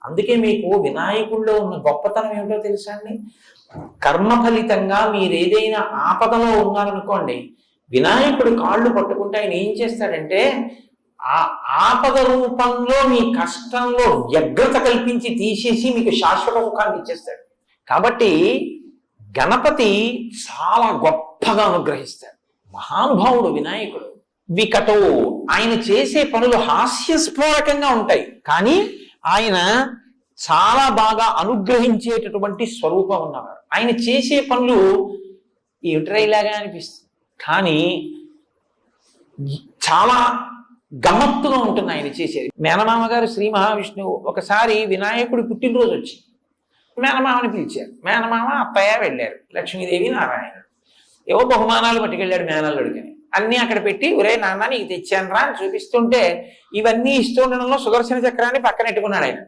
అందుకే మీకు వినాయకుడిలో ఉన్న గొప్పతనం ఏమిటో తెలుసా అండి? కర్మ ఫలితంగా మీరు ఏదైనా ఆపదలో ఉన్నారనుకోండి, వినాయకుడు కాళ్ళు పట్టుకుంటే ఆయన ఏం చేస్తాడంటే ఆ ఆపద రూపంలో మీ కష్టంలో వ్యగ్రత కల్పించి తీసేసి మీకు శాశ్వత సుఖాన్ని ఇచ్చేస్తాడు. కాబట్టి గణపతి చాలా గొప్పగా అనుగ్రహిస్తాడు. మహానుభావుడు వినాయకుడు. వికటో, ఆయన చేసే పనులు హాస్యస్ఫోరకంగా ఉంటాయి, కానీ ఆయన చాలా బాగా అనుగ్రహించేటటువంటి స్వరూపం ఉన్నవారు. ఆయన చేసే పనులు ఏమిట్రైలాగా అనిపిస్తుంది, కానీ చాలా గమ్మత్తుగా ఉంటుంది ఆయన చేసేది. మేనమామ గారు శ్రీ మహావిష్ణువు ఒకసారి వినాయకుడి పుట్టినరోజు వచ్చి మేనమామని పిలిచారు. మేనమామ అత్తయ్య వెళ్ళారు, లక్ష్మీదేవి నారాయణ. ఏవో బహుమానాలు పట్టుకెళ్ళాడు మేనల్లుడికని. అన్నీ అక్కడ పెట్టి, ఒరే నాన్న నీకు తెచ్చాను రా అని చూపిస్తుంటే, ఇవన్నీ ఇస్తుండడంలో సుదర్శన చక్రాన్ని పక్కనెట్టుకున్నాడు ఆయన.